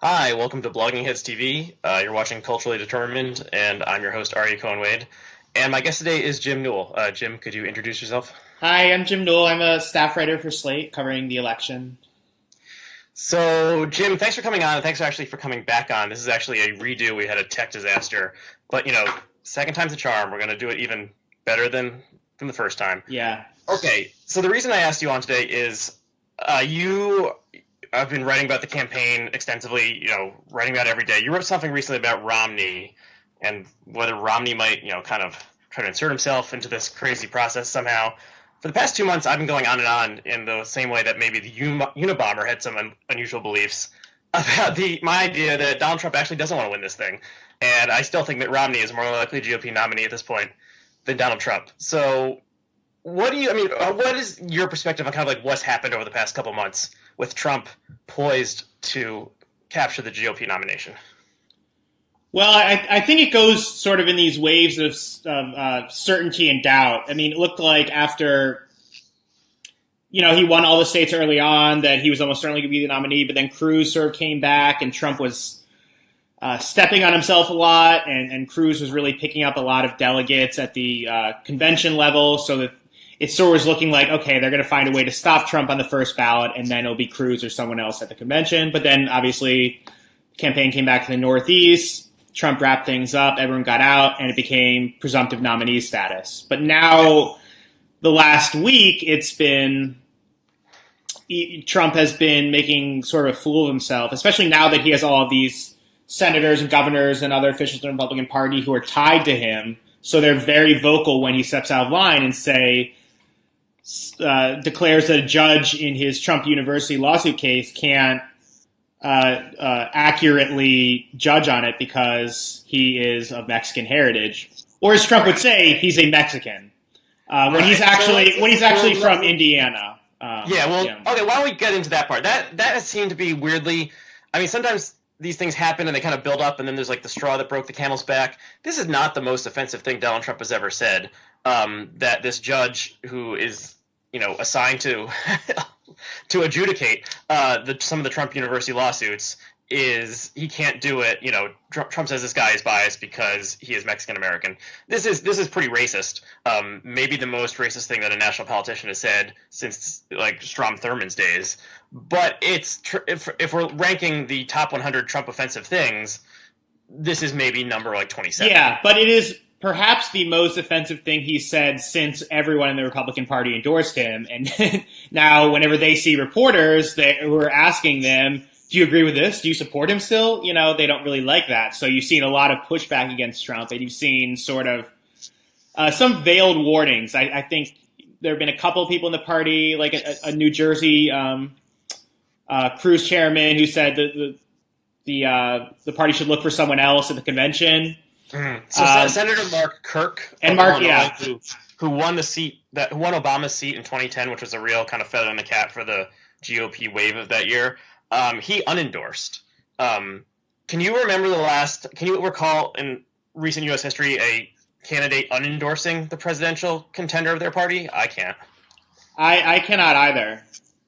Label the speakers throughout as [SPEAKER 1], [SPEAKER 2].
[SPEAKER 1] Hi, welcome to Blogging Heads TV. You're watching Culturally Determined, and I'm your host, Aryeh Cohen-Wade. And my guest today is Jim Newell. Jim, could you introduce yourself?
[SPEAKER 2] Hi, I'm Jim Newell. I'm a staff writer for Slate covering the election.
[SPEAKER 1] So, Jim, thanks for coming on, and thanks actually for coming back on. This is actually a redo. We had a tech disaster. But, second time's a charm. We're going to do it even better than the first time.
[SPEAKER 2] Yeah.
[SPEAKER 1] Okay, so the reason I asked you on today is I've been writing about the campaign extensively, writing about it every day. You wrote something recently about Romney and whether Romney might, kind of try to insert himself into this crazy process somehow. For the past 2 months, I've been going on and on in the same way that maybe the Unabomber had some unusual beliefs about my idea that Donald Trump actually doesn't want to win this thing. And I still think Mitt Romney is a more likely GOP nominee at this point than Donald Trump. So what is your perspective on kind of like what's happened over the past couple months with Trump poised to capture the GOP nomination?
[SPEAKER 2] Well, I think it goes sort of in these waves of certainty and doubt. I mean, it looked like after, he won all the states early on that he was almost certainly going to be the nominee, but then Cruz sort of came back and Trump was stepping on himself a lot, and Cruz was really picking up a lot of delegates at the convention level, so that it sort of was looking like, okay, they're going to find a way to stop Trump on the first ballot, and then it'll be Cruz or someone else at the convention. But then, obviously, the campaign came back to the Northeast, Trump wrapped things up, everyone got out, and it became presumptive nominee status. But now, the last week, Trump has been making sort of a fool of himself, especially now that he has all of these senators and governors and other officials in the Republican Party who are tied to him. So they're very vocal when he steps out of line and declares that a judge in his Trump University lawsuit case can't accurately judge on it because he is of Mexican heritage, or as Trump would say, he's a Mexican when he's actually from Indiana.
[SPEAKER 1] Okay. Why don't we get into that part? That has seemed to be weirdly. I mean, sometimes these things happen and they kind of build up, and then there's like the straw that broke the camel's back. This is not the most offensive thing Donald Trump has ever said. That this judge who is, assigned to to adjudicate some of the Trump University lawsuits he can't do it. Trump says this guy is biased because he is Mexican American. This is pretty racist. Maybe the most racist thing that a national politician has said since like Strom Thurmond's days. But if we're ranking the top 100 Trump offensive things, this is maybe number like 27.
[SPEAKER 2] Yeah, but it is perhaps the most offensive thing he said since everyone in the Republican Party endorsed him. And now whenever they see reporters who are asking them, do you agree with this? Do you support him still? They don't really like that. So you've seen a lot of pushback against Trump, and you've seen sort of some veiled warnings. I think there have been a couple of people in the party, like a New Jersey Cruz chairman who said that the party should look for someone else at the convention.
[SPEAKER 1] Mm-hmm. So Senator Mark Kirk who won the seat who won Obama's seat in 2010, which was a real kind of feather in the cap for the GOP wave of that year. He unendorsed. Can you recall in recent U.S. history a candidate unendorsing the presidential contender of their party? I can't.
[SPEAKER 2] I cannot either.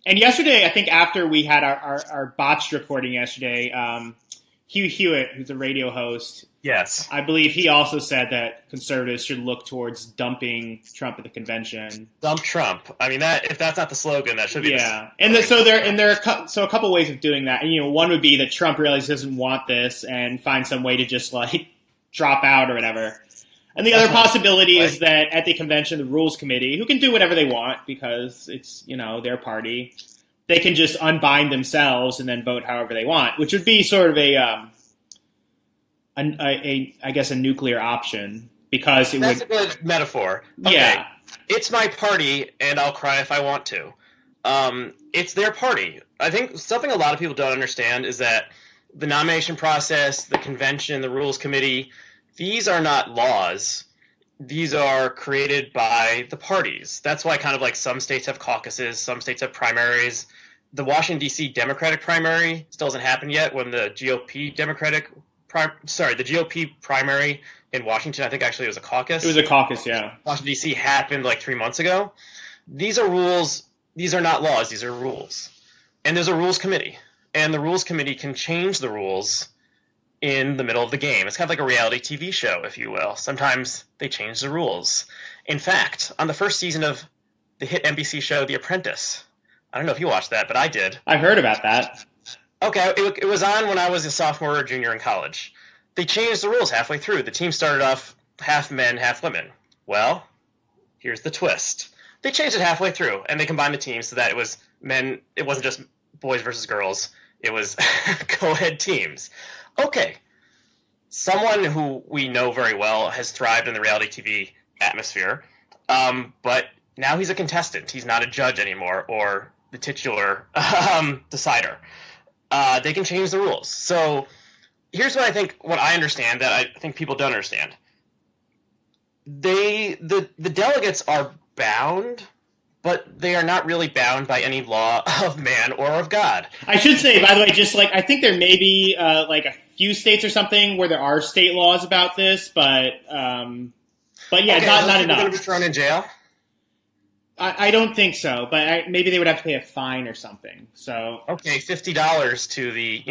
[SPEAKER 2] And yesterday, I think after we had our botched recording yesterday, Hugh Hewitt, who's a radio host,
[SPEAKER 1] yes,
[SPEAKER 2] I believe he also said that conservatives should look towards dumping Trump at the convention.
[SPEAKER 1] Dump Trump. I mean, if that's not the slogan, that should be.
[SPEAKER 2] Yeah, so there are a couple ways of doing that. And, one would be that Trump realizes he doesn't want this and find some way to just like drop out or whatever. And the other possibility is that at the convention, the Rules Committee, who can do whatever they want because it's their party, they can just unbind themselves and then vote however they want, which would be sort of I guess a nuclear option because
[SPEAKER 1] that's a good metaphor. Okay.
[SPEAKER 2] Yeah,
[SPEAKER 1] it's my party, and I'll cry if I want to. It's their party. I think something a lot of people don't understand is that the nomination process, the convention, the Rules Committee, these are not laws. These are created by the parties. That's why kind of like some states have caucuses, some states have primaries. The Washington, D.C. Democratic primary still hasn't happened yet when the GOP the GOP primary in Washington, I think actually it was a caucus.
[SPEAKER 2] It was a caucus, yeah.
[SPEAKER 1] Washington, D.C. happened like 3 months ago. These are rules. These are not laws. These are rules. And there's a rules committee. and the rules committee can change the rules in the middle of the game. It's kind of like a reality TV show, if you will. Sometimes they change the rules. In fact, on the first season of the hit NBC show The Apprentice, I don't know if you watched that, but I did.
[SPEAKER 2] I've heard about that.
[SPEAKER 1] Okay, it was on when I was a sophomore or junior in college. They changed the rules halfway through. The team started off half men, half women. Well, here's the twist. They changed it halfway through, and they combined the teams so that it was men. It wasn't just boys versus girls. It was co-ed teams. Okay, someone who we know very well has thrived in the reality TV atmosphere, but now he's a contestant. He's not a judge anymore or the titular decider. They can change the rules. So here's what I understand that I think people don't understand. The delegates are bound, but they are not really bound by any law of man or of God.
[SPEAKER 2] I should say, by the way, just like I think there may be like a few states or something where there are state laws about this, but yeah,
[SPEAKER 1] okay,
[SPEAKER 2] not enough.
[SPEAKER 1] Going to be thrown in jail?
[SPEAKER 2] I don't think so, but maybe they would have to pay a fine or something. So
[SPEAKER 1] okay, $50 to the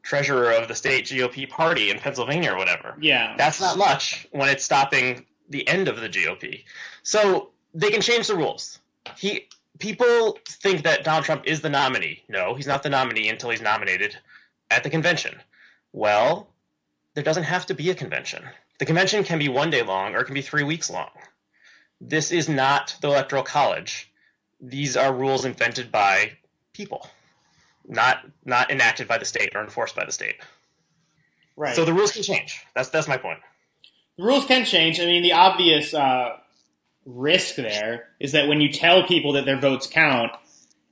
[SPEAKER 1] treasurer of the state GOP party in Pennsylvania or whatever.
[SPEAKER 2] Yeah,
[SPEAKER 1] that's not much when it's stopping the end of the GOP. So they can change the rules. People think that Donald Trump is the nominee. No, he's not the nominee until he's nominated at the convention. Well, there doesn't have to be a convention. The convention can be 1 day long or it can be 3 weeks long. This is not the Electoral College. These are rules invented by people, not enacted by the state or enforced by the state.
[SPEAKER 2] Right.
[SPEAKER 1] So the rules can change. That's my point.
[SPEAKER 2] The rules can change. I mean, the obvious risk there is that when you tell people that their votes count,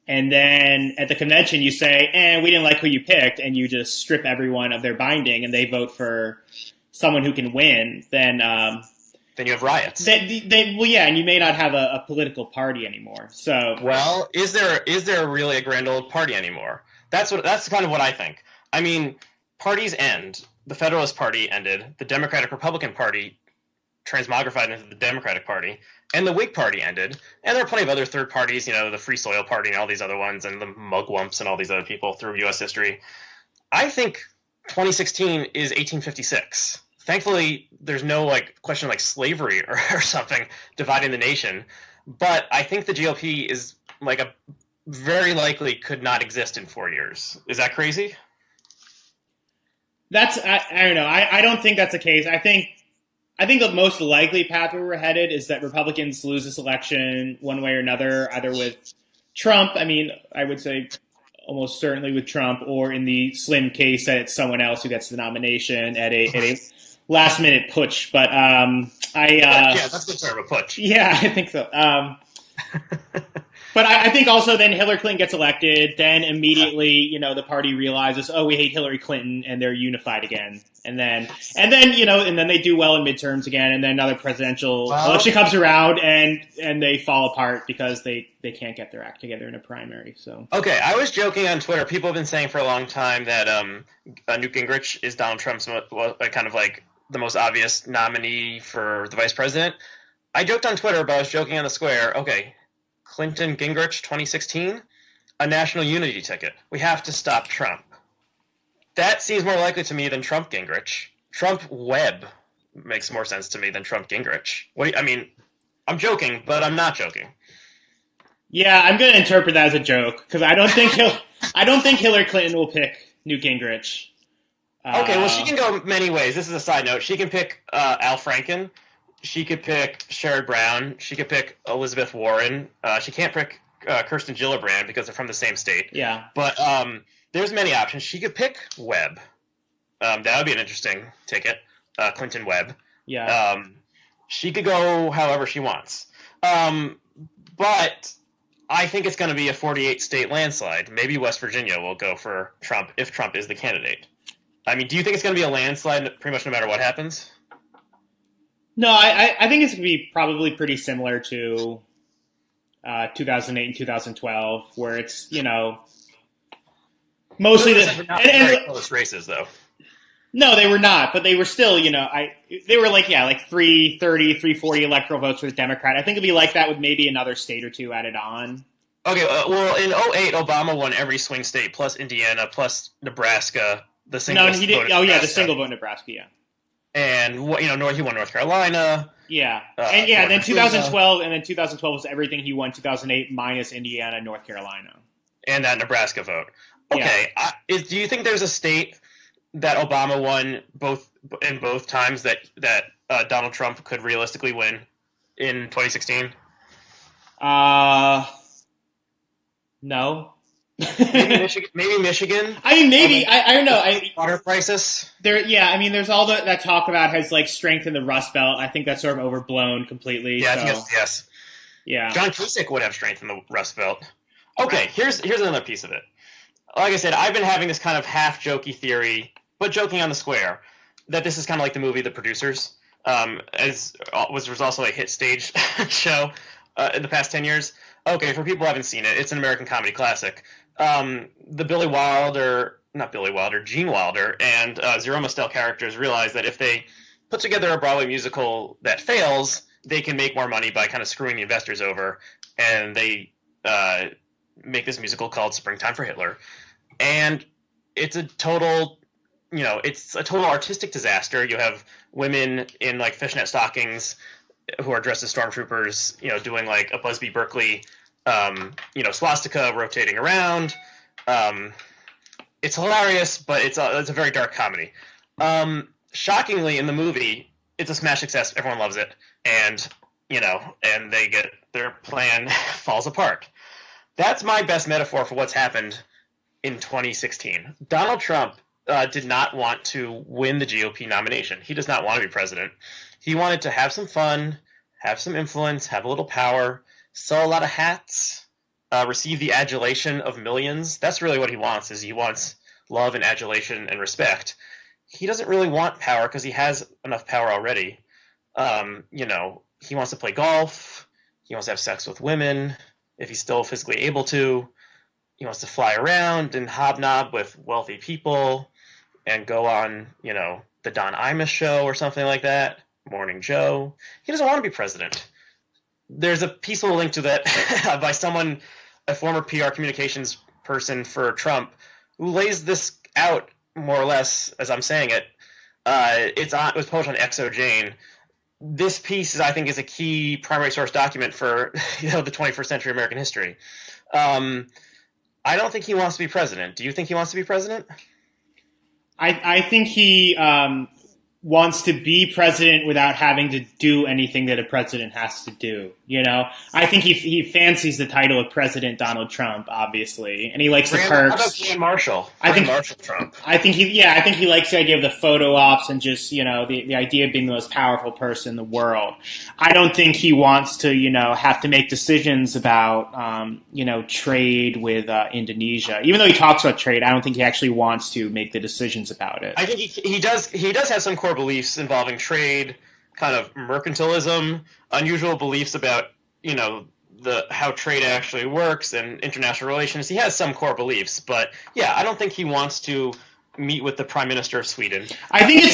[SPEAKER 2] and then at the convention you say, we didn't like who you picked, and you just strip everyone of their binding and they vote for someone who can win, then
[SPEAKER 1] you have riots.
[SPEAKER 2] Well, yeah, and you may not have a political party anymore. So,
[SPEAKER 1] well, is there really a grand old party anymore? That's kind of what I think. I mean, parties end. The Federalist Party ended. The Democratic Republican Party transmogrified into the Democratic Party, and the Whig Party ended. And there are plenty of other third parties, the Free Soil Party and all these other ones, and the Mugwumps and all these other people through U.S. history. I think 2016 is 1856. Thankfully, there's no question like slavery or something dividing the nation. But I think the GOP is very likely could not exist in 4 years. Is that crazy?
[SPEAKER 2] I don't know. I don't think that's the case. I think the most likely path where we're headed is that Republicans lose this election one way or another, either with Trump. I mean, I would say almost certainly with Trump, or in the slim case that it's someone else who gets the nomination at a last minute putsch. But yeah,
[SPEAKER 1] that's the term, a putsch.
[SPEAKER 2] Yeah, I think so. But I think also then Hillary Clinton gets elected, then immediately, the party realizes, we hate Hillary Clinton, and they're unified again. And then they do well in midterms again, and then another presidential election comes around, and they fall apart because they can't get their act together in a primary. So
[SPEAKER 1] okay, I was joking on Twitter. People have been saying for a long time that Newt Gingrich is Donald Trump's kind of like the most obvious nominee for the vice president. I joked on Twitter, but I was joking on the square. Okay, Clinton Gingrich 2016, a national unity ticket. We have to stop Trump. That seems more likely to me than Trump Gingrich. Trump Webb makes more sense to me than Trump Gingrich. I'm joking, but I'm not joking.
[SPEAKER 2] Yeah, I'm going to interpret that as a joke because I don't think Hillary Clinton will pick Newt Gingrich.
[SPEAKER 1] Okay, well, she can go many ways. This is a side note. She can pick Al Franken. She could pick Sherrod Brown. She could pick Elizabeth Warren. She can't pick Kirsten Gillibrand because they're from the same state.
[SPEAKER 2] Yeah.
[SPEAKER 1] But there's many options. She could pick Webb. That would be an interesting ticket. Clinton Webb.
[SPEAKER 2] Yeah.
[SPEAKER 1] She could go however she wants. But I think it's going to be a 48-state landslide. Maybe West Virginia will go for Trump if Trump is the candidate. I mean, do you think it's going to be a landslide pretty much no matter what happens?
[SPEAKER 2] No, I think it's going to be probably pretty similar to 2008 and 2012, where it's, mostly
[SPEAKER 1] very close races, though.
[SPEAKER 2] No, they were not, but they were still, they were like 330, 340 electoral votes for the Democrat. I think it'd be like that with maybe another state or two added on.
[SPEAKER 1] Okay, well, in '08, Obama won every swing state plus Indiana plus Nebraska, the single
[SPEAKER 2] No, he did.
[SPEAKER 1] vote in
[SPEAKER 2] Oh yeah, the
[SPEAKER 1] Nebraska.
[SPEAKER 2] single vote in Nebraska. Yeah,
[SPEAKER 1] And he won North Carolina.
[SPEAKER 2] yeah,
[SPEAKER 1] He won
[SPEAKER 2] then
[SPEAKER 1] Virginia,
[SPEAKER 2] 2012 was everything he won 2008 minus Indiana and North Carolina.
[SPEAKER 1] and that Nebraska vote.
[SPEAKER 2] Yeah.
[SPEAKER 1] Okay, do you think there's a state that Obama won both times that Donald Trump could realistically win in 2016?
[SPEAKER 2] No.
[SPEAKER 1] Maybe Michigan. Maybe Michigan.
[SPEAKER 2] I mean, maybe I don't know.
[SPEAKER 1] Water crisis.
[SPEAKER 2] I mean, there's all that talk about has like strengthened the Rust Belt. I think that's sort of overblown completely.
[SPEAKER 1] Yeah,
[SPEAKER 2] so.
[SPEAKER 1] I think yes.
[SPEAKER 2] Yeah.
[SPEAKER 1] John Cusick would have strengthened the Rust Belt. Okay, here's another piece of it. Like I said, I've been having this kind of half jokey theory, but joking on the square, that this is kind of like the movie The Producers, which was also a hit stage show in the past 10 years. Okay, for people who haven't seen it, it's an American comedy classic. The Gene Wilder and Zero Mostel characters realize that if they put together a Broadway musical that fails, they can make more money by kind of screwing the investors over, and they make this musical called Springtime for Hitler. And it's a total artistic disaster. You have women in like fishnet stockings who are dressed as stormtroopers, doing like a Busby Berkeley, swastika rotating around. It's hilarious, but it's a very dark comedy. Shockingly, in the movie, it's a smash success. Everyone loves it, and they get their plan falls apart. That's my best metaphor for what's happened in 2016. Donald Trump did not want to win the GOP nomination. He does not want to be president. He wanted to have some fun, have some influence, have a little power, sell a lot of hats, receive the adulation of millions. That's really what he wants. He wants love and adulation and respect. He doesn't really want power because he has enough power already. He wants to play golf. He wants to have sex with women if he's still physically able to. He wants to fly around and hobnob with wealthy people and go on, the Don Imus show or something like that, Morning Joe. He doesn't want to be president. There's a peaceful link to that by someone, a former PR communications person for Trump, who lays this out more or less as I'm saying it. It was published on ExoJane. This piece, I think, is a key primary source document for the 21st century American history. I don't think he wants to be president. Do you think he wants to be president?
[SPEAKER 2] I think he wants to be president without having to do anything that a president has to do. I think he fancies the title of President Donald Trump, obviously, and he likes the perks.
[SPEAKER 1] How about Grand Marshal? Marshal Trump.
[SPEAKER 2] I think he likes the idea of the photo ops and just the idea of being the most powerful person in the world. I don't think he wants to have to make decisions about trade with Indonesia. Even though he talks about trade, I don't think he actually wants to make the decisions about it.
[SPEAKER 1] I think he does have some core beliefs involving trade, kind of mercantilism, unusual beliefs about how trade actually works and international relations. He has some core beliefs, but yeah, I don't think he wants to meet with the Prime Minister of Sweden.
[SPEAKER 2] I think it's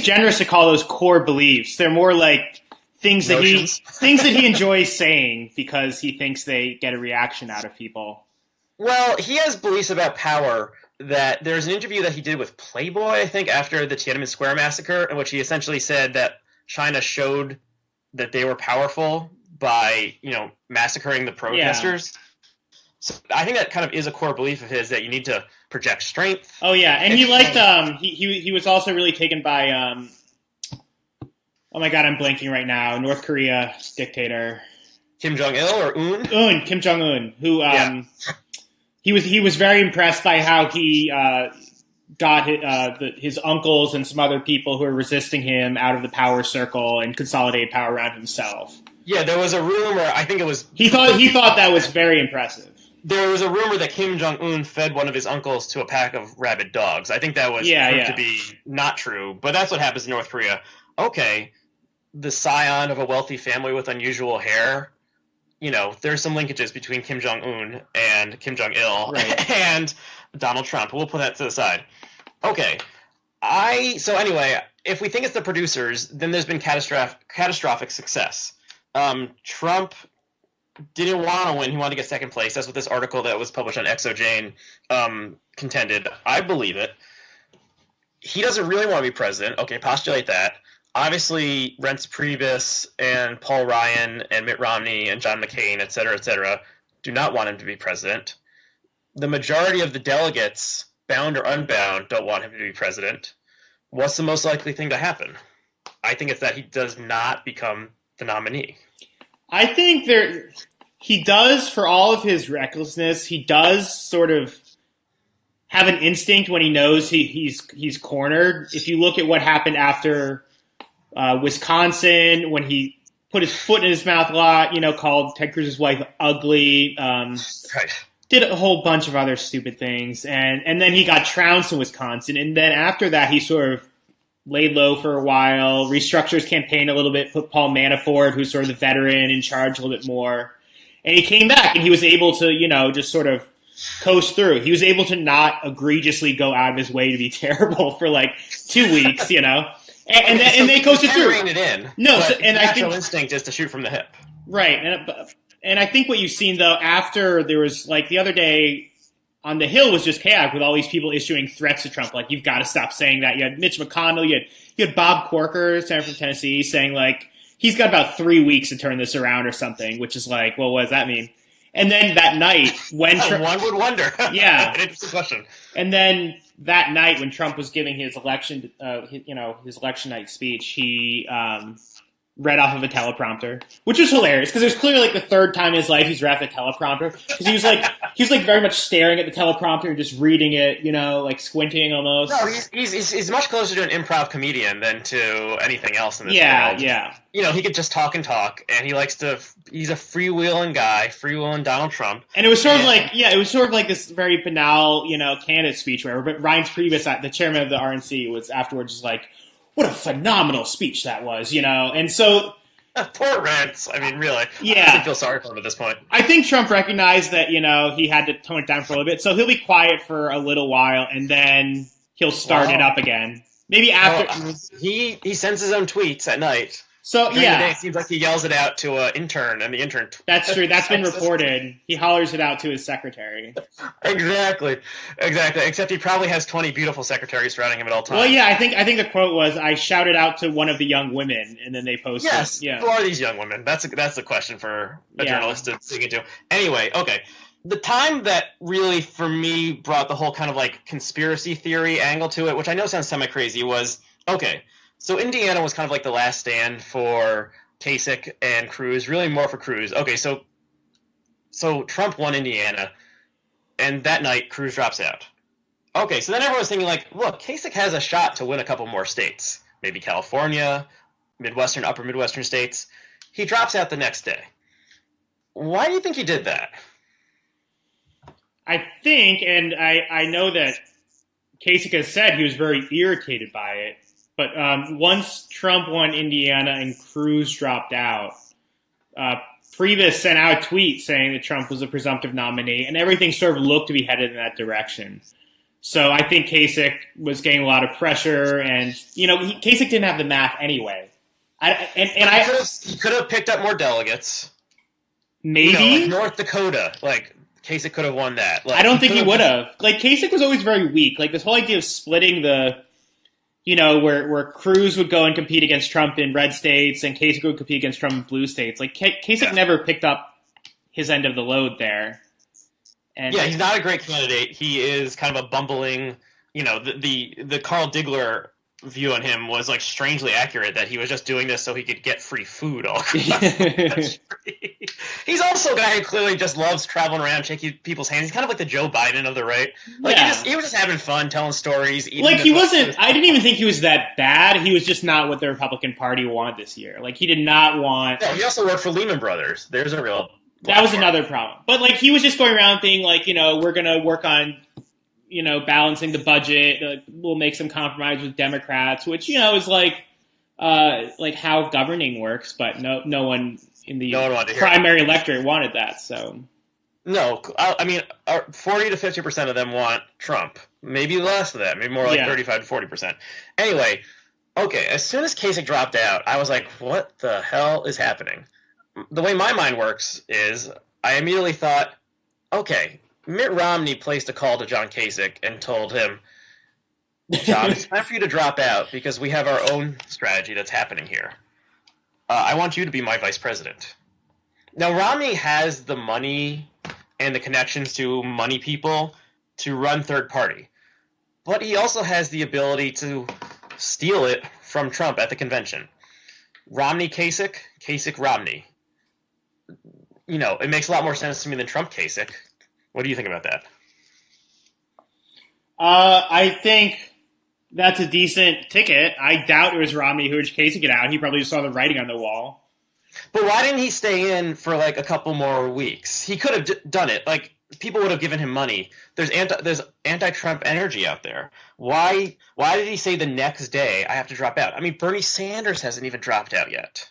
[SPEAKER 2] generous to call those core beliefs. They're more like things that he enjoys saying because he thinks they get a reaction out of people.
[SPEAKER 1] Well, he has beliefs about power. That there's an interview that he did with Playboy, I think, after the Tiananmen Square massacre, in which he essentially said that China showed that they were powerful by, massacring the protesters. Yeah. So I think that kind of is a core belief of his, that you need to project strength.
[SPEAKER 2] Oh yeah, and he liked he was also really taken by oh my god, I'm blanking right now. North Korea dictator
[SPEAKER 1] Kim Jong-il or
[SPEAKER 2] Kim Jong-un, who He was very impressed by how he got his uncles and some other people who were resisting him out of the power circle and consolidated power around himself.
[SPEAKER 1] Yeah, there was a rumor. I think it was
[SPEAKER 2] he thought that was very impressive.
[SPEAKER 1] There was a rumor that Kim Jong-un fed one of his uncles to a pack of rabid dogs. I think that was proved to be not true, but that's what happens in North Korea. Okay, the scion of a wealthy family with unusual hair. There's some linkages between Kim Jong-un and Kim Jong-il and Donald Trump. We'll put that to the side. Okay. So anyway, if we think it's the producers, then there's been catastrophic success. Trump didn't want to win. He wanted to get second place. That's what this article that was published on ExoJane contended. I believe it. He doesn't really want to be president. Okay, postulate that. Obviously, Reince Priebus and Paul Ryan and Mitt Romney and John McCain, et cetera, do not want him to be president. The majority of the delegates, bound or unbound, don't want him to be president. What's the most likely thing to happen? I think it's that he does not become the nominee.
[SPEAKER 2] I think he does, for all of his recklessness, he does sort of have an instinct when he knows he's cornered. If you look at what happened after Wisconsin, when he put his foot in his mouth a lot, called Ted Cruz's wife ugly,
[SPEAKER 1] right.
[SPEAKER 2] Did a whole bunch of other stupid things, and then he got trounced in Wisconsin, and then after that he sort of laid low for a while, restructured his campaign a little bit, put Paul Manafort, who's sort of the veteran, in charge a little bit more, and he came back and he was able to, just sort of coast through. He was able to not egregiously go out of his way to be terrible for like 2 weeks, and they coasted through.
[SPEAKER 1] Rein it in.
[SPEAKER 2] No,
[SPEAKER 1] and natural instinct is to shoot from the hip.
[SPEAKER 2] Right, and I think what you've seen though after there was like the other day on the Hill was just chaotic with all these people issuing threats to Trump, like you've got to stop saying that. You had Mitch McConnell, you had Bob Corker, senator from Tennessee, saying like he's got about 3 weeks to turn this around or something, which is like, well, what does that mean? And then that night when Trump,
[SPEAKER 1] one would wonder,
[SPEAKER 2] yeah,
[SPEAKER 1] an interesting question.
[SPEAKER 2] And then that night when Trump was giving his election, his election night speech, he read off of a teleprompter, which was hilarious because it was clearly like the third time in his life he's read the teleprompter because he was like very much staring at the teleprompter and just reading it, like squinting almost.
[SPEAKER 1] No, he's much closer to an improv comedian than to anything else in this world.
[SPEAKER 2] Yeah.
[SPEAKER 1] He could just talk and talk, and he's a freewheeling guy, freewheeling Donald Trump.
[SPEAKER 2] And it was sort of like this very banal, candidate speech where Reince Priebus, the chairman of the RNC, was afterwards just like, what a phenomenal speech that was, and so
[SPEAKER 1] poor Reince. I mean, really,
[SPEAKER 2] yeah,
[SPEAKER 1] I feel sorry for him at this point.
[SPEAKER 2] I think Trump recognized that he had to tone it down for a little bit, so he'll be quiet for a little while, and then he'll start it up again. Maybe after
[SPEAKER 1] he sends his own tweets at night.
[SPEAKER 2] So
[SPEAKER 1] During the day, it seems like he yells it out to an intern, and the intern.
[SPEAKER 2] That's true. That's been reported. He hollers it out to his secretary.
[SPEAKER 1] Exactly. Except he probably has 20 beautiful secretaries surrounding him at all times.
[SPEAKER 2] Well, yeah, I think the quote was, "I shouted out to one of the young women," and then they posted.
[SPEAKER 1] Yes.
[SPEAKER 2] Yeah.
[SPEAKER 1] Who are these young women? That's the question for a journalist to dig into. Anyway, okay. The time that really, for me, brought the whole kind of like conspiracy theory angle to it, which I know sounds semi-crazy, was, okay, so Indiana was kind of like the last stand for Kasich and Cruz, really more for Cruz. Okay, so Trump won Indiana, and that night Cruz drops out. Okay, so then everyone was thinking like, look, Kasich has a shot to win a couple more states, maybe California, Midwestern, upper Midwestern states. He drops out the next day. Why do you think he did that?
[SPEAKER 2] I think, and I know that Kasich has said he was very irritated by it. But once Trump won Indiana and Cruz dropped out, Priebus sent out a tweet saying that Trump was a presumptive nominee, and everything sort of looked to be headed in that direction. So I think Kasich was getting a lot of pressure, and Kasich didn't have the math anyway.
[SPEAKER 1] He could have picked up more delegates.
[SPEAKER 2] Maybe
[SPEAKER 1] like North Dakota, like Kasich could have won that. Like,
[SPEAKER 2] I don't think he would have. Like Kasich was always very weak. Like this whole idea of splitting the. Where Cruz would go and compete against Trump in red states and Kasich would compete against Trump in blue states. Like, Kasich never picked up his end of the load there. And
[SPEAKER 1] he's not a great candidate. He is kind of a bumbling, the Carl Diggler view on him was like strangely accurate that he was just doing this so he could get free food all across. He's also a guy who clearly just loves traveling around, shaking people's hands. He's kind of like the Joe Biden of the right. Like he was just having fun, telling stories.
[SPEAKER 2] Like he wasn't. I didn't even think he was that bad. He was just not what the Republican Party wanted this year. Like he did not want.
[SPEAKER 1] No, he also worked for Lehman Brothers. There's a real.
[SPEAKER 2] That was another problem. But like he was just going around being like, we're going to work on. Balancing the budget, we'll make some compromise with Democrats, which is like how governing works. But no one in the primary electorate wanted that. So
[SPEAKER 1] no, I mean, 40 to 50% of them want Trump. Maybe less of that. Maybe more like 35 to 40%. Anyway, okay. As soon as Kasich dropped out, I was like, "What the hell is happening?" the way my mind works is I immediately thought, okay, Mitt Romney placed a call to John Kasich and told him, John, it's time for you to drop out because we have our own strategy that's happening here. I want you to be my vice president. Now, Romney has the money and the connections to money people to run third party, but he also has the ability to steal it from Trump at the convention. Romney Kasich, Kasich Romney. You know, it makes a lot more sense to me than Trump Kasich. What do you think about that?
[SPEAKER 2] I think that's a decent ticket. I doubt it was Romney who urged Kasich it out. He probably just saw the writing on the wall.
[SPEAKER 1] But why didn't he stay in for like a couple more weeks? He could have done it. Like, people would have given him money. There's anti-Trump energy out there. Why did he say the next day I have to drop out? I mean, Bernie Sanders hasn't even dropped out yet.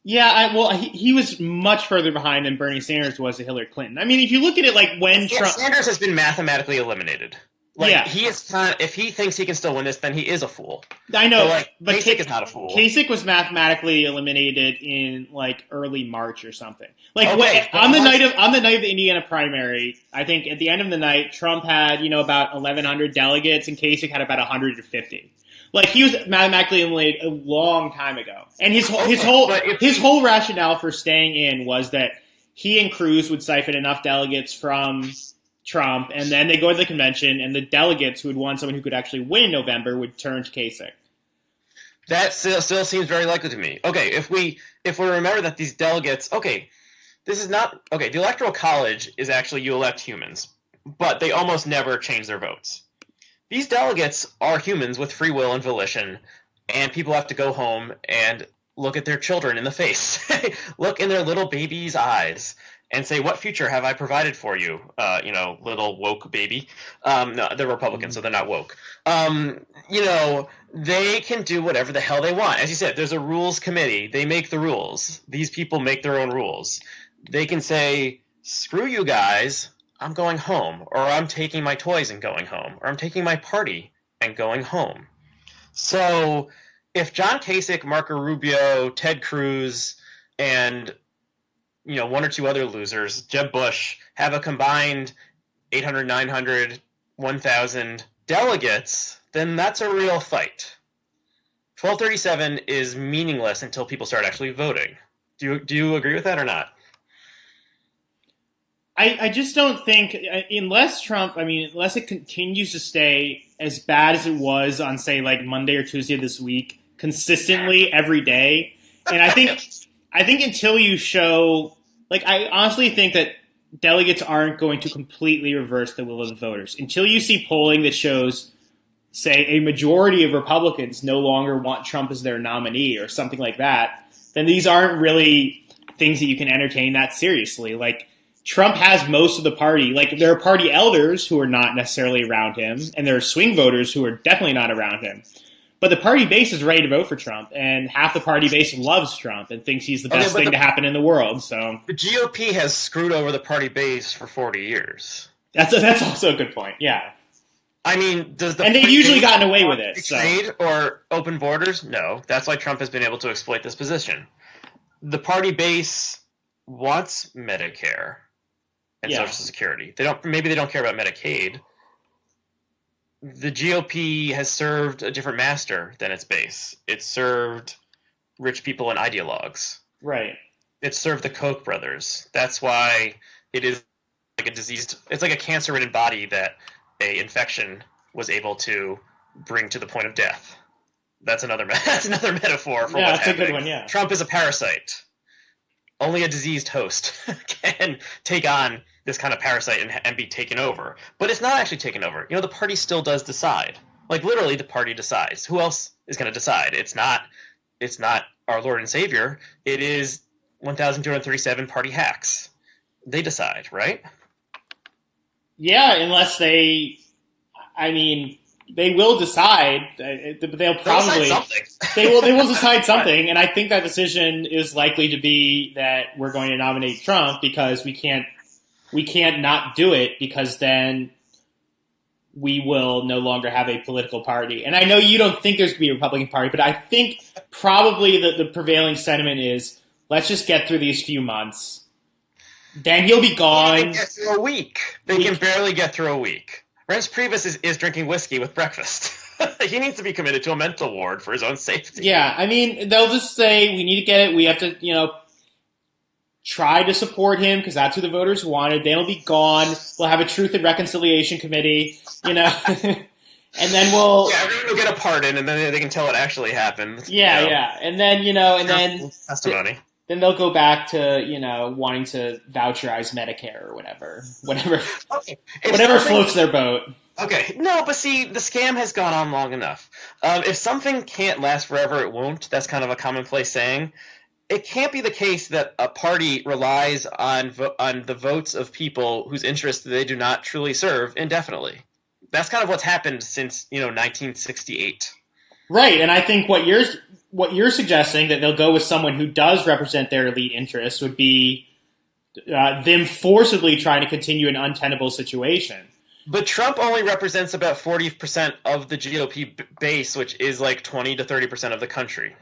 [SPEAKER 2] Yeah, he was much further behind than Bernie Sanders was to Hillary Clinton. I mean, if you look at it like when Trump...
[SPEAKER 1] Sanders has been mathematically eliminated. Like, he is if he thinks he can still win this, then he is a fool.
[SPEAKER 2] I know,
[SPEAKER 1] but Kasich is not a fool.
[SPEAKER 2] Kasich was mathematically eliminated in like early March or something. Like
[SPEAKER 1] on
[SPEAKER 2] the night of the Indiana primary, I think at the end of the night, Trump had about 1,100 delegates, and Kasich had about 150. Like, he was mathematically eliminated a long time ago, and his whole rationale for staying in was that he and Cruz would siphon enough delegates from Trump, and then they go to the convention, and the delegates who would want someone who could actually win in November would turn to Kasich.
[SPEAKER 1] That still seems very likely to me. Okay, if we remember that these delegates, this is not okay. The Electoral College is actually you elect humans, but they almost never change their votes. These delegates are humans with free will and volition, and people have to go home and look at their children in the face, look in their little baby's eyes, and say, what future have I provided for you, little woke baby? No, they're Republicans, so they're not woke. They can do whatever the hell they want. As you said, there's a rules committee. They make the rules. These people make their own rules. They can say, screw you guys, I'm going home, or I'm taking my toys and going home, or I'm taking my party and going home. So if John Kasich, Marco Rubio, Ted Cruz, and one or two other losers, Jeb Bush, have a combined 800, 900, 1,000 delegates, then that's a real fight. 1237 is meaningless until people start actually voting. Do you agree with that or not?
[SPEAKER 2] I just don't think, unless it continues to stay as bad as it was on, say, like Monday or Tuesday of this week, consistently every day, and I think until you show, I honestly think that delegates aren't going to completely reverse the will of the voters. Until you see polling that shows, say, a majority of Republicans no longer want Trump as their nominee or something like that, then these aren't really things that you can entertain that seriously. Like, Trump has most of the party. Like, there are party elders who are not necessarily around him, and there are swing voters who are definitely not around him. But the party base is ready to vote for Trump, and half the party base loves Trump and thinks he's the best thing to happen in the world. So
[SPEAKER 1] the GOP has screwed over the party base for 40 years.
[SPEAKER 2] That's also a good point. Yeah.
[SPEAKER 1] I mean,
[SPEAKER 2] and they've usually gotten away with it.
[SPEAKER 1] Trade or open borders? No. That's why Trump has been able to exploit this position. The party base wants Medicare and Social Security. Maybe they don't care about Medicaid. The GOP has served a different master than its base. It served rich people and ideologues.
[SPEAKER 2] Right.
[SPEAKER 1] It served the Koch brothers. That's why it is like a diseased. It's like a cancer-ridden body that a infection was able to bring to the point of death. That's another metaphor for what's happening. That's a good one. Yeah. Trump is a parasite. Only a diseased host can take on this kind of parasite and be taken over. But it's not actually taken over. The party still does decide. Like, literally, the party decides. Who else is going to decide? It's not our Lord and Savior. It is 1,237 party hacks. They decide, right?
[SPEAKER 2] Yeah, unless they will decide. They'll probably they will decide something, and I think that decision is likely to be that we're going to nominate Trump because we can't not do it, because then we will no longer have a political party. And I know you don't think there's going to be a Republican Party, but I think probably the prevailing sentiment is let's just get through these few months. Then he'll be gone.
[SPEAKER 1] They can get through a week. They can barely get through a week. Reince Priebus is drinking whiskey with breakfast. He needs to be committed to a mental ward for his own safety.
[SPEAKER 2] Yeah, I mean, they'll just say, we need to get it. We have to, try to support him because that's who the voters wanted. Then he'll be gone. We'll have a Truth and Reconciliation Committee, and then we'll...
[SPEAKER 1] Yeah, everyone will get a pardon, and then they can tell what actually happened.
[SPEAKER 2] Yeah. And then, then...
[SPEAKER 1] Testimony.
[SPEAKER 2] Then they'll go back to, wanting to voucherize Medicare or whatever. Whatever floats their boat.
[SPEAKER 1] Okay. No, but see, the scam has gone on long enough. If something can't last forever, it won't. That's kind of a commonplace saying. It can't be the case that a party relies on the votes of people whose interests they do not truly serve indefinitely. That's kind of what's happened since 1968.
[SPEAKER 2] Right, and I think what you're suggesting, that they'll go with someone who does represent their elite interests, would be them forcibly trying to continue an untenable situation.
[SPEAKER 1] But Trump only represents about 40% of the GOP base, which is like 20 to 30% of the country.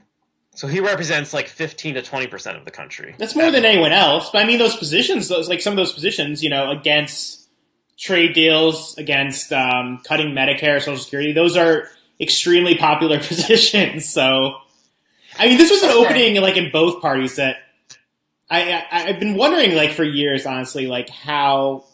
[SPEAKER 1] So he represents like 15 to 20% of the country.
[SPEAKER 2] That's more than anyone else. But I mean, those positions, some of those positions, against trade deals, against cutting Medicare, Social Security, those are extremely popular positions. So, I mean, this was an opening in both parties that I've been wondering for years, honestly, how,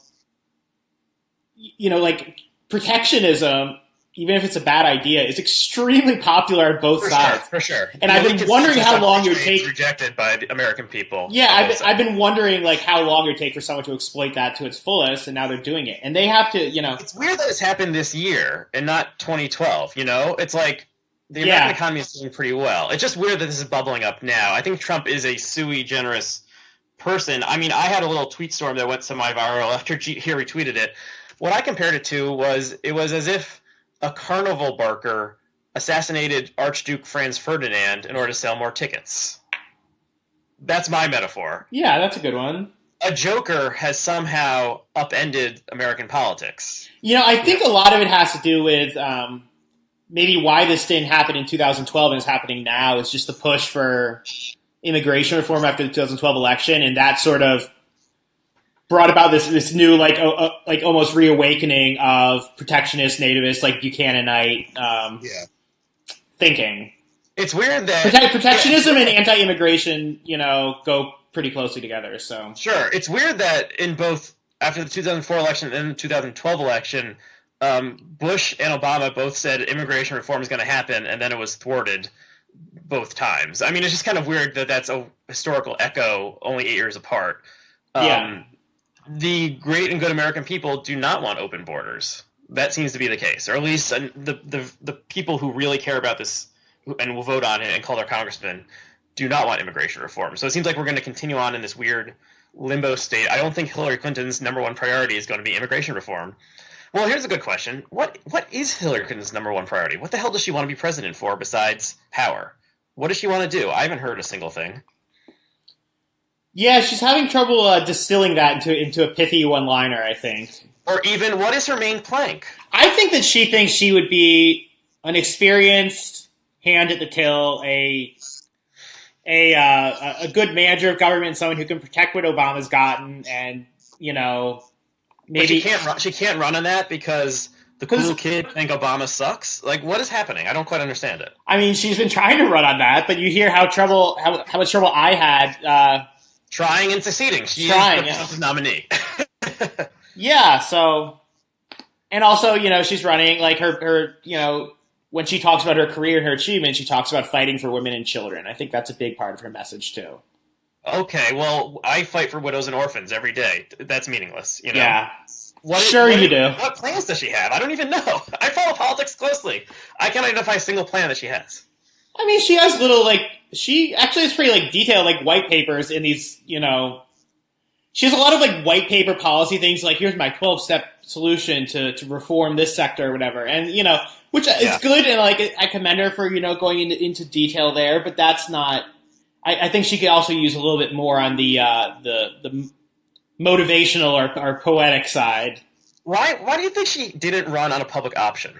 [SPEAKER 2] protectionism, even if it's a bad idea, is extremely popular on both sides.
[SPEAKER 1] For sure.
[SPEAKER 2] And I've been wondering how long it would take.
[SPEAKER 1] Rejected by the American people.
[SPEAKER 2] Yeah, I've been wondering how long it would take for someone to exploit that to its fullest, and now they're doing it. And they have to,
[SPEAKER 1] It's weird that it's happened this year and not 2012. It's like the American economy is doing pretty well. It's just weird that this is bubbling up now. I think Trump is a sui generis person. I mean, I had a little tweet storm that went semi-viral after he retweeted it. What I compared it to was as if a carnival barker assassinated Archduke Franz Ferdinand in order to sell more tickets. That's my metaphor.
[SPEAKER 2] Yeah, that's a good one.
[SPEAKER 1] A joker has somehow upended American politics.
[SPEAKER 2] I think a lot of it has to do with maybe why this didn't happen in 2012 and is happening now is just the push for immigration reform after the 2012 election, and that sort of brought about this new almost reawakening of protectionist, nativist, Buchananite thinking.
[SPEAKER 1] It's weird that
[SPEAKER 2] protectionism and anti-immigration, go pretty closely together. So
[SPEAKER 1] sure, it's weird that in both after the 2004 election and the 2012 election, Bush and Obama both said immigration reform is going to happen, and then it was thwarted both times. I mean, it's just kind of weird that that's a historical echo only 8 years apart. The great and good American people do not want open borders. That seems to be the case, or at least the people who really care about this and will vote on it and call their congressmen do not want immigration reform. So it seems like we're going to continue on in this weird limbo state. I don't think Hillary Clinton's number one priority is going to be immigration reform. Well, here's a good question. What is Hillary Clinton's number one priority? What the hell does she want to be president for besides power? What does she want to do? I haven't heard a single thing.
[SPEAKER 2] Yeah, she's having trouble distilling that into a pithy one-liner, I think.
[SPEAKER 1] Or even, what is her main plank?
[SPEAKER 2] I think that she thinks she would be an experienced hand at the till, a good manager of government, someone who can protect what Obama's gotten, and maybe
[SPEAKER 1] but she can't run on that because the cool kid think Obama sucks. What is happening? I don't quite understand it.
[SPEAKER 2] I mean, she's been trying to run on that, but you hear how much trouble I had.
[SPEAKER 1] Trying and succeeding. She is the nominee.
[SPEAKER 2] Yeah. So, and also, she's running her. When she talks about her career and her achievements, she talks about fighting for women and children. I think that's a big part of her message too.
[SPEAKER 1] Okay, well, I fight for widows and orphans every day. That's meaningless,
[SPEAKER 2] Yeah.
[SPEAKER 1] You do. What plans does she have? I don't even know. I follow politics closely. I can't identify a single plan that she has.
[SPEAKER 2] I mean, she has little, she actually has pretty, detailed, white papers in these, she has a lot of, white paper policy things, here's my 12-step solution to reform this sector or whatever. And, which is good, and, I commend her for, going into detail there, but that's not, I think she could also use a little bit more on the motivational or poetic side.
[SPEAKER 1] Why do you think she didn't run on a public option?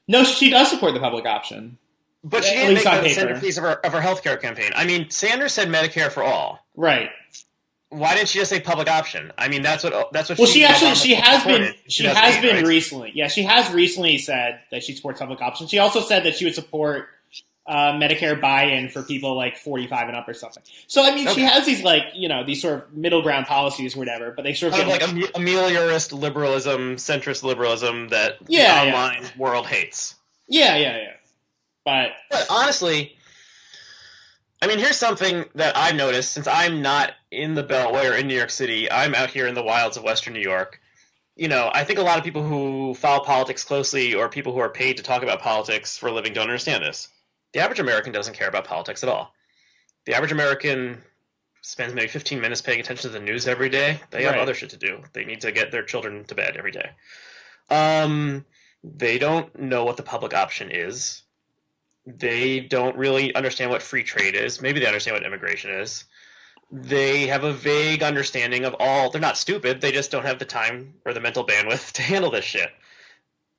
[SPEAKER 2] No, she does support the public option.
[SPEAKER 1] But she didn't make that the centerpiece of her healthcare campaign. I mean, Sanders said Medicare for all.
[SPEAKER 2] Right.
[SPEAKER 1] Why didn't she just say public option? I mean, that's what.
[SPEAKER 2] Well, she has been recently. Yeah, she has recently said that she supports public option. She also said that she would support Medicare buy-in for people like 45 and up or something. So I mean, she has these these sort of middle ground policies or whatever, but they sort of
[SPEAKER 1] like ameliorist liberalism, centrist liberalism that the online world hates.
[SPEAKER 2] Yeah. But
[SPEAKER 1] honestly, I mean, here's something that I've noticed since I'm not in the Beltway or in New York City. I'm out here in the wilds of Western New York. I think a lot of people who follow politics closely or people who are paid to talk about politics for a living don't understand this. The average American doesn't care about politics at all. The average American spends maybe 15 minutes paying attention to the news every day. They have other shit to do. They need to get their children to bed every day. They don't know what the public option is. They don't really understand what free trade is. Maybe they understand what immigration is. They have a vague understanding of all. They're not stupid. They just don't have the time or the mental bandwidth to handle this shit.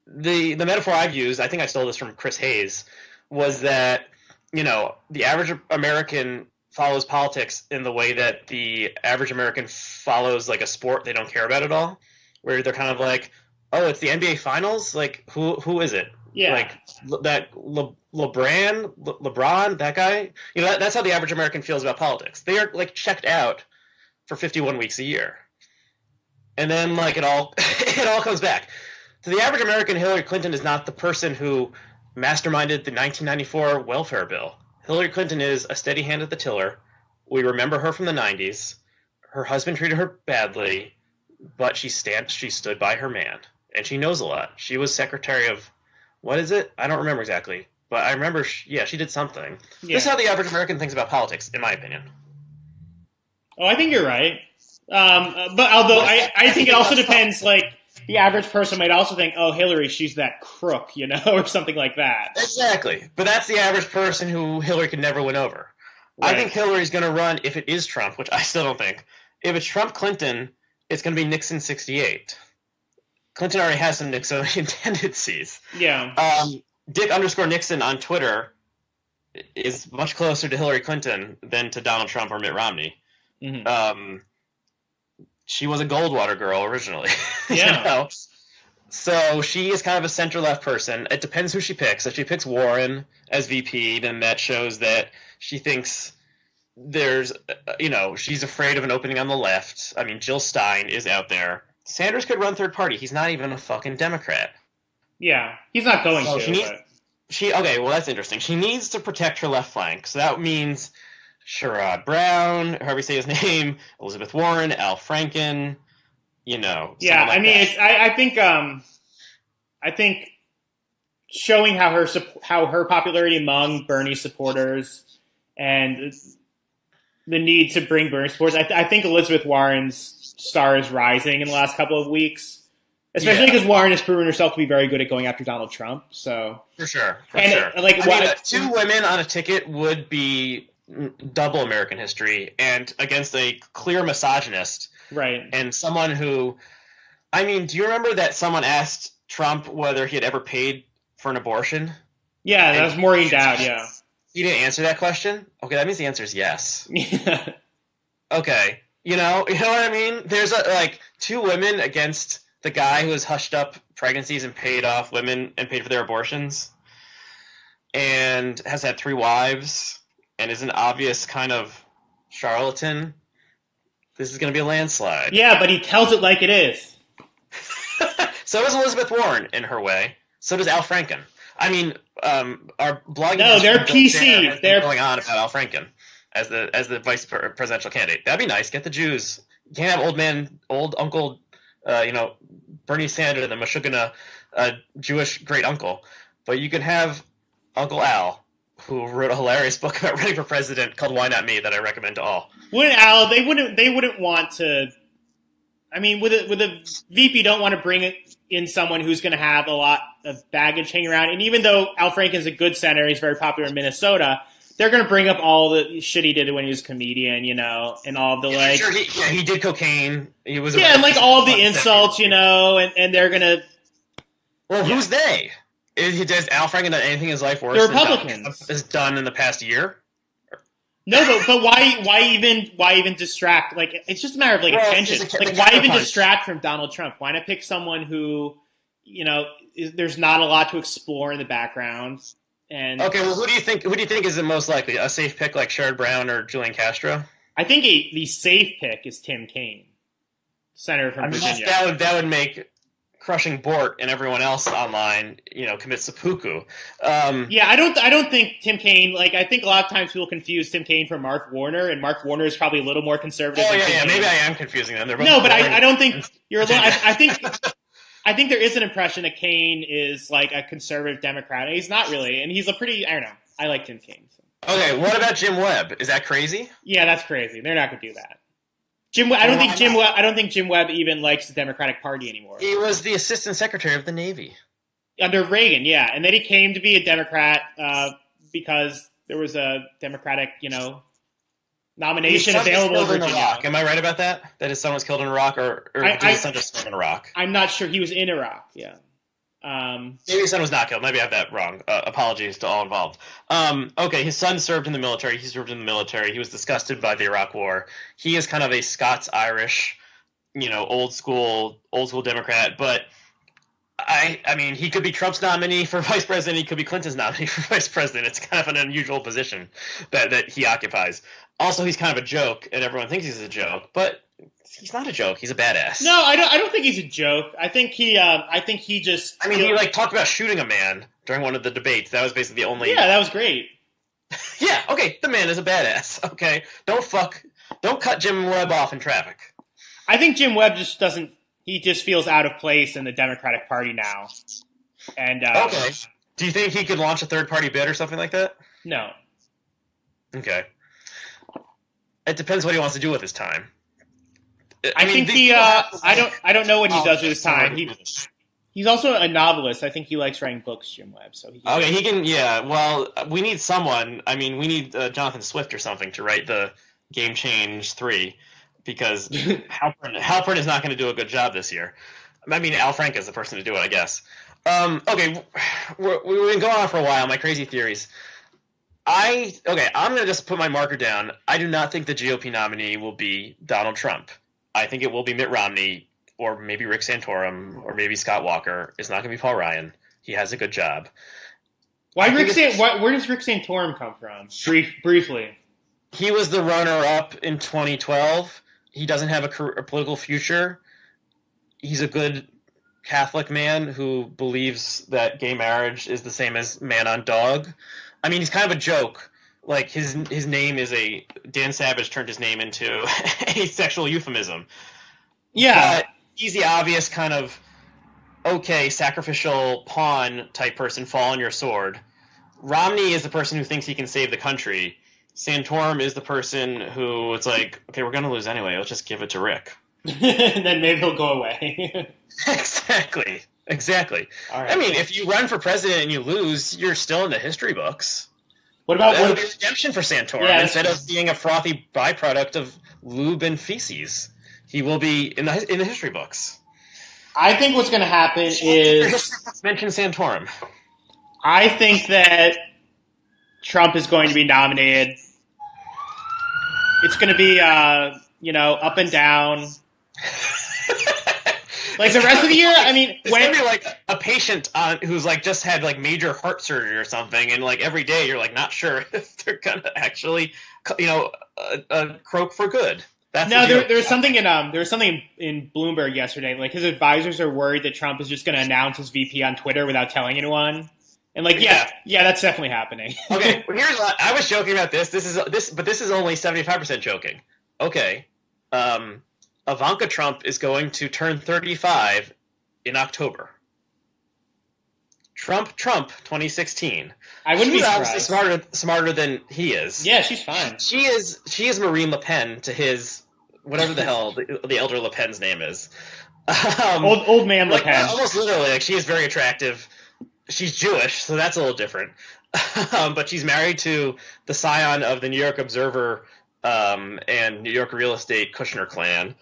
[SPEAKER 1] The metaphor I've used, I think I stole this from Chris Hayes, was that, the average American follows politics in the way that the average American follows like a sport they don't care about at all, where they're kind of like, oh, it's the NBA Finals? Like, who is it?
[SPEAKER 2] Yeah.
[SPEAKER 1] Like, that LeBron, that guy? That's how the average American feels about politics. They are, like, checked out for 51 weeks a year. And then, like, it all comes back. To the average American, Hillary Clinton is not the person who masterminded the 1994 welfare bill. Hillary Clinton is a steady hand at the tiller. We remember her from the 90s. Her husband treated her badly, but she stood by her man. And she knows a lot. She was secretary of, what is it? I don't remember exactly. But I remember, she did something. Yeah. This is how the average American thinks about politics, in my opinion.
[SPEAKER 2] Oh, I think you're right. But although I think it also depends, like, the average person might also think, oh, Hillary, she's that crook, or something like that.
[SPEAKER 1] Exactly. But that's the average person who Hillary could never win over. Right. I think Hillary's going to run, if it is Trump, which I still don't think. If it's Trump-Clinton, it's going to be Nixon 68. Clinton already has some Nixonian tendencies.
[SPEAKER 2] Yeah.
[SPEAKER 1] Dick_Nixon on Twitter is much closer to Hillary Clinton than to Donald Trump or Mitt Romney. Mm-hmm. She was a Goldwater girl originally.
[SPEAKER 2] Yeah.
[SPEAKER 1] So she is kind of a center-left person. It depends who she picks. If she picks Warren as VP, then that shows that she thinks there's, she's afraid of an opening on the left. I mean, Jill Stein is out there. Sanders could run third party. He's not even a fucking Democrat.
[SPEAKER 2] Yeah, he's not going to.
[SPEAKER 1] Okay, well, that's interesting. She needs to protect her left flank. So that means Sherrod Brown, however you say his name, Elizabeth Warren, Al Franken,
[SPEAKER 2] Yeah, I mean, I think showing how her popularity among Bernie supporters and the need to bring Bernie supporters, I think Elizabeth Warren's star is rising in the last couple of weeks. Especially because Warren has proven herself to be very good at going after Donald Trump. So
[SPEAKER 1] for sure. Two women on a ticket would be double American history, and against a clear misogynist,
[SPEAKER 2] right?
[SPEAKER 1] And someone who, I mean, do you remember that someone asked Trump whether he had ever paid for an abortion?
[SPEAKER 2] Yeah, that was Maureen Dowd. Yeah,
[SPEAKER 1] he didn't answer that question. Okay, that means the answer is yes.
[SPEAKER 2] Yeah.
[SPEAKER 1] Okay, you know what I mean? There's two women against the guy who has hushed up pregnancies and paid off women and paid for their abortions, and has had 3 wives, and is an obvious kind of charlatan. This is going to be a landslide.
[SPEAKER 2] Yeah, but he tells it like it is.
[SPEAKER 1] So does Elizabeth Warren in her way. So does Al Franken. I mean, our blogging.
[SPEAKER 2] No, they're PC.
[SPEAKER 1] They're going on about Al Franken as the vice presidential candidate. That'd be nice. Get the Jews. You can't have old Uncle. Bernie Sanders, the Meshuggah, Jewish great uncle, but you can have Uncle Al, who wrote a hilarious book about running for president called "Why Not Me" that I recommend to all.
[SPEAKER 2] Wouldn't Al? They wouldn't want to. I mean, with a VP, don't want to bring in someone who's going to have a lot of baggage hanging around. And even though Al Franken's a good senator, he's very popular in Minnesota. They're going to bring up all the shit he did when he was a comedian, and all of the
[SPEAKER 1] Sure, he did cocaine. He was
[SPEAKER 2] and all of the insults, and they're going to.
[SPEAKER 1] Well, who's they? Has Al Franken done anything in his life worse
[SPEAKER 2] The
[SPEAKER 1] than Donald
[SPEAKER 2] Republicans
[SPEAKER 1] Trump has done in the past year?
[SPEAKER 2] No, but why even distract? Like, it's just a matter of like attention. Like, why even distract from Donald Trump? Why not pick someone who, there's not a lot to explore in the background? And
[SPEAKER 1] okay, well, who do you think is the most likely? A safe pick like Sherrod Brown or Julian Castro?
[SPEAKER 2] I think the safe pick is Tim Kaine, senator from Virginia.
[SPEAKER 1] That would make crushing Bort and everyone else online, commit seppuku.
[SPEAKER 2] Yeah, I don't think Tim Kaine. Like, I think a lot of times people confuse Tim Kaine for Mark Warner, and Mark Warner is probably a little more conservative.
[SPEAKER 1] Oh yeah, maybe I am confusing them.
[SPEAKER 2] No, but I don't think you're alone. I think there is an impression that Kaine is like a conservative Democrat. He's not really, and he's a pretty. I don't know. I like Tim Kaine. So.
[SPEAKER 1] Okay, what about Jim Webb? Is that crazy?
[SPEAKER 2] Yeah, that's crazy. They're not going to do that. I don't think Jim Webb even likes the Democratic Party anymore.
[SPEAKER 1] He was the Assistant Secretary of the Navy
[SPEAKER 2] under Reagan, yeah, and then he came to be a Democrat because there was a Democratic, nomination available in Virginia.
[SPEAKER 1] Iraq. Am I right about that? That his son was killed in Iraq, or did his son just live in Iraq?
[SPEAKER 2] I'm not sure. He was in Iraq. Yeah.
[SPEAKER 1] Maybe his son was not killed. Maybe I have that wrong. Apologies to all involved. Okay, his son served in the military. He served in the military. He was disgusted by the Iraq War. He is kind of a Scots-Irish, old school Democrat. But I mean, he could be Trump's nominee for vice president. He could be Clinton's nominee for vice president. It's kind of an unusual position that he occupies. Also, he's kind of a joke, and everyone thinks he's a joke, but he's not a joke. He's a badass.
[SPEAKER 2] No, I don't think he's a joke. I think he just.
[SPEAKER 1] I mean, he talked about shooting a man during one of the debates. That was basically the only.
[SPEAKER 2] Yeah, that was great.
[SPEAKER 1] Yeah. Okay. The man is a badass. Okay. Don't cut Jim Webb off in traffic.
[SPEAKER 2] I think Jim Webb just doesn't. He just feels out of place in the Democratic Party now. And
[SPEAKER 1] okay. Do you think he could launch a third-party bid or something like that?
[SPEAKER 2] No.
[SPEAKER 1] Okay. It depends what he wants to do with his time.
[SPEAKER 2] I think I don't know what he does with his time. He's also a novelist. I think he likes writing books, Jim Webb. So he
[SPEAKER 1] can. Yeah. Well, we need someone. I mean, we need Jonathan Swift or something to write the Game Change 3, because Halpern is not going to do a good job this year. I mean, Al Franken is the person to do it, I guess. Okay, we've been going on for a while. My crazy theories. I'm going to just put my marker down. I do not think the GOP nominee will be Donald Trump. I think it will be Mitt Romney, or maybe Rick Santorum, or maybe Scott Walker. It's not going to be Paul Ryan. He has a good job.
[SPEAKER 2] Where does Rick Santorum come from? Briefly.
[SPEAKER 1] He was the runner-up in 2012. He doesn't have a political future. He's a good Catholic man who believes that gay marriage is the same as man on dog. I mean, he's kind of a joke. Like, his name is Dan Savage turned his name into a sexual euphemism.
[SPEAKER 2] Yeah.
[SPEAKER 1] But he's the obvious kind of, sacrificial pawn type person, fall on your sword. Romney is the person who thinks he can save the country. Santorum is the person who it's like, okay, we're going to lose anyway. Let's just give it to Rick.
[SPEAKER 2] And then maybe he'll go away.
[SPEAKER 1] Exactly.
[SPEAKER 2] All right.
[SPEAKER 1] I mean, if you run for president and you lose, you're still in the history books.
[SPEAKER 2] What about
[SPEAKER 1] that'll be redemption for Santorum instead of being a frothy byproduct of lube and feces? He will be in the history books.
[SPEAKER 2] I think what's going to happen is
[SPEAKER 1] mention Santorum.
[SPEAKER 2] I think that Trump is going to be nominated. It's going to be up and down. Like the rest of the year, I mean,
[SPEAKER 1] it's gonna be like a patient who's just had major heart surgery or something, and every day you're not sure if they're gonna actually, croak for good.
[SPEAKER 2] There was something in Bloomberg yesterday. Like, his advisors are worried that Trump is just going to announce his VP on Twitter without telling anyone. And yeah, that's definitely happening.
[SPEAKER 1] Okay, well, I was joking about this. But this is only 75% joking. Okay. Ivanka Trump is going to turn 35 in October. Trump 2016.
[SPEAKER 2] I wouldn't be surprised.
[SPEAKER 1] She's obviously smarter than he is.
[SPEAKER 2] Yeah, she's fine.
[SPEAKER 1] She is Marine Le Pen to his whatever the hell the elder Le Pen's name is.
[SPEAKER 2] Old man Le Pen.
[SPEAKER 1] Almost literally, she is very attractive. She's Jewish, so that's a little different. But she's married to the scion of the New York Observer and New York real estate Kushner clan.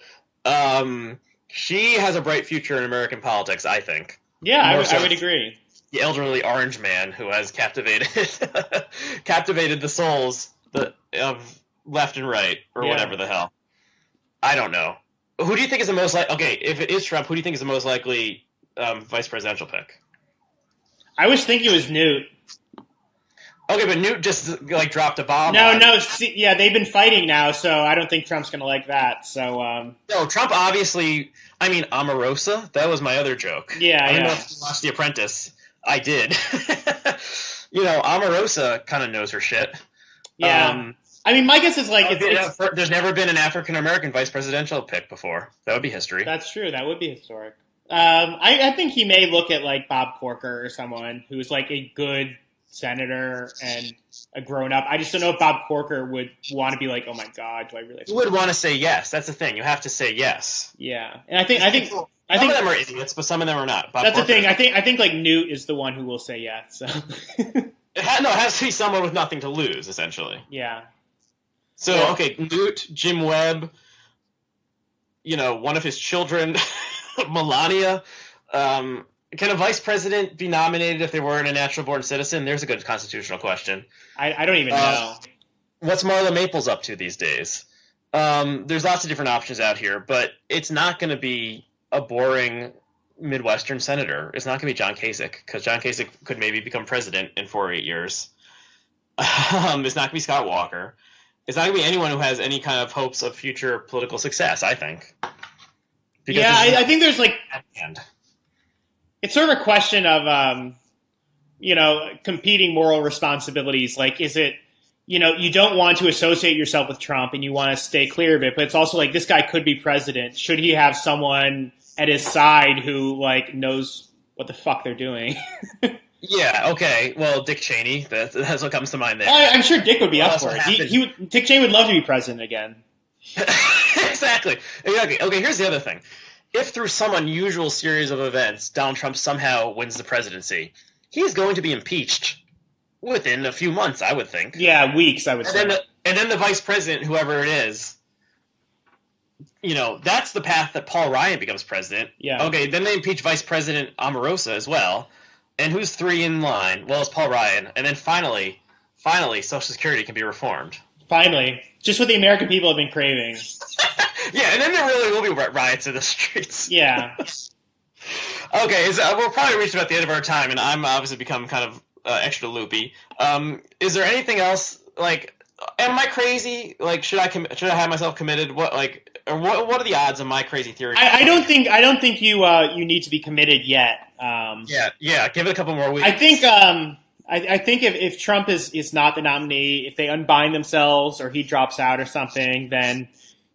[SPEAKER 1] She has a bright future in American politics, I think.
[SPEAKER 2] Yeah, I would agree.
[SPEAKER 1] the elderly orange man who has captivated captivated the souls of left and right, or whatever the hell. I don't know. Who do you think is the most like? Okay, if it is Trump, who do you think is the most likely vice presidential pick?
[SPEAKER 2] I was thinking it was Newt.
[SPEAKER 1] Okay, but Newt just like dropped a bomb.
[SPEAKER 2] No. See, they've been fighting now, so I don't think Trump's going to like that. So
[SPEAKER 1] no, Trump obviously. I mean, Omarosa. That was my other joke.
[SPEAKER 2] Yeah,
[SPEAKER 1] I don't know if you watched The Apprentice. I did. Omarosa kind of knows her shit.
[SPEAKER 2] Yeah. I mean, my guess is like
[SPEAKER 1] there's never been an African American vice presidential pick before. That would be history.
[SPEAKER 2] That's true. That would be historic. I think he may look at like Bob Corker or someone who's like a good senator and a grown up. I just don't know if Bob Corker would want to be like, oh my god, do I really?
[SPEAKER 1] You would want to say yes. That's the thing. You have to say yes.
[SPEAKER 2] Yeah, and I think some
[SPEAKER 1] of them are idiots, but some of them are not.
[SPEAKER 2] Bob Corker. The thing. I think like Newt is the one who will say yes. So
[SPEAKER 1] it has to be someone with nothing to lose, essentially.
[SPEAKER 2] Yeah.
[SPEAKER 1] So okay, Newt, Jim Webb, one of his children, Melania. Can a vice president be nominated if they weren't a natural-born citizen? There's a good constitutional question.
[SPEAKER 2] I don't even know.
[SPEAKER 1] What's Marla Maples up to these days? There's lots of different options out here, but it's not going to be a boring Midwestern senator. It's not going to be John Kasich, because John Kasich could maybe become president in 4 or 8 years. It's not going to be Scott Walker. It's not going to be anyone who has any kind of hopes of future political success, I think.
[SPEAKER 2] Because I think there's like... It's sort of a question of, competing moral responsibilities. Like, is it, you don't want to associate yourself with Trump and you want to stay clear of it, but it's also like this guy could be president. Should he have someone at his side who, like, knows what the fuck they're doing?
[SPEAKER 1] Yeah, okay. Well, Dick Cheney, that's what comes to mind there.
[SPEAKER 2] I'm sure Dick would be up for it. Dick Cheney would love to be president again.
[SPEAKER 1] Exactly. Okay, here's the other thing. If through some unusual series of events Donald Trump somehow wins the presidency, he's going to be impeached within a few months, I would think.
[SPEAKER 2] Yeah, weeks, I would say.
[SPEAKER 1] And then the vice president, whoever it is, that's the path that Paul Ryan becomes president.
[SPEAKER 2] Yeah.
[SPEAKER 1] Okay, then they impeach Vice President Omarosa as well. And who's three in line? Well, it's Paul Ryan. And then finally, Social Security can be reformed.
[SPEAKER 2] Finally. Just what the American people have been craving.
[SPEAKER 1] Yeah, and then there really will be riots in the streets.
[SPEAKER 2] Yeah.
[SPEAKER 1] Okay, so we're probably reached about the end of our time, and I'm obviously become kind of extra loopy. Is there anything else, like, am I crazy? Like, should I have myself committed? What are the odds of my crazy theory?
[SPEAKER 2] I don't think you need to be committed yet.
[SPEAKER 1] Yeah. Give it a couple more weeks.
[SPEAKER 2] I think if Trump is not the nominee, if they unbind themselves or he drops out or something, then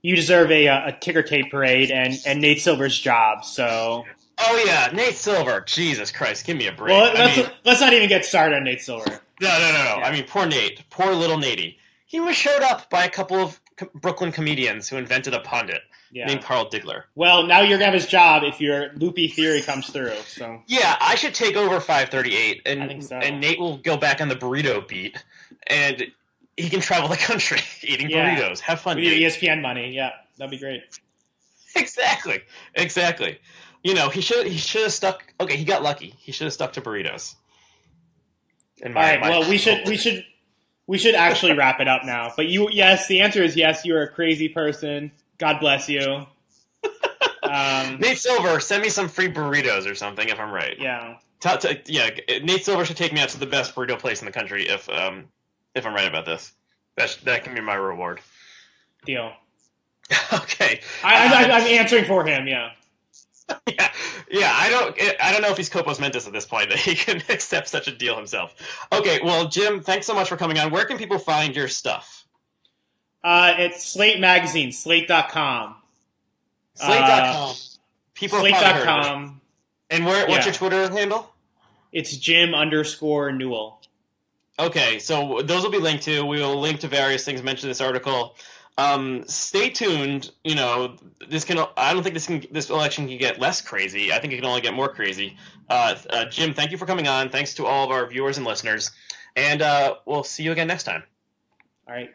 [SPEAKER 2] you deserve a ticker tape parade and Nate Silver's job. So.
[SPEAKER 1] Oh yeah, Nate Silver. Jesus Christ, give me a break.
[SPEAKER 2] Well, let's not even get started on Nate Silver.
[SPEAKER 1] No. Yeah. I mean, poor Nate, poor little Natey. He was showed up by a couple of Brooklyn comedians who invented a pundit named Carl Diggler.
[SPEAKER 2] Well, now you're gonna have his job if your loopy theory comes through. So
[SPEAKER 1] yeah, I should take over 538,
[SPEAKER 2] I think so.
[SPEAKER 1] And Nate will go back on the burrito beat, and he can travel the country eating burritos. Have fun.
[SPEAKER 2] With your ESPN money, yeah, that'd be great.
[SPEAKER 1] Exactly. He should have stuck. Okay, he got lucky. He should have stuck to burritos.
[SPEAKER 2] All right. Well, we should actually wrap it up now. But the answer is yes. You're a crazy person. God bless you.
[SPEAKER 1] Nate Silver, send me some free burritos or something if I'm right.
[SPEAKER 2] Yeah.
[SPEAKER 1] Nate Silver should take me out to the best burrito place in the country if I'm right about this. That can be my reward.
[SPEAKER 2] Deal.
[SPEAKER 1] Okay.
[SPEAKER 2] I'm answering for him. Yeah.
[SPEAKER 1] Yeah. I don't know if he's Copos Mentis at this point that he can accept such a deal himself. Okay. Well, Jim, thanks so much for coming on. Where can people find your stuff?
[SPEAKER 2] It's Slate Magazine, Slate.com.
[SPEAKER 1] Slate.com.
[SPEAKER 2] Slate.com.
[SPEAKER 1] And what's your Twitter handle?
[SPEAKER 2] It's Jim_Newell. Okay,
[SPEAKER 1] so those will be linked to. We will link to various things mentioned in this article. Stay tuned. I don't think this election can get less crazy. I think it can only get more crazy. Jim, thank you for coming on. Thanks to all of our viewers and listeners. And we'll see you again next time.
[SPEAKER 2] All right.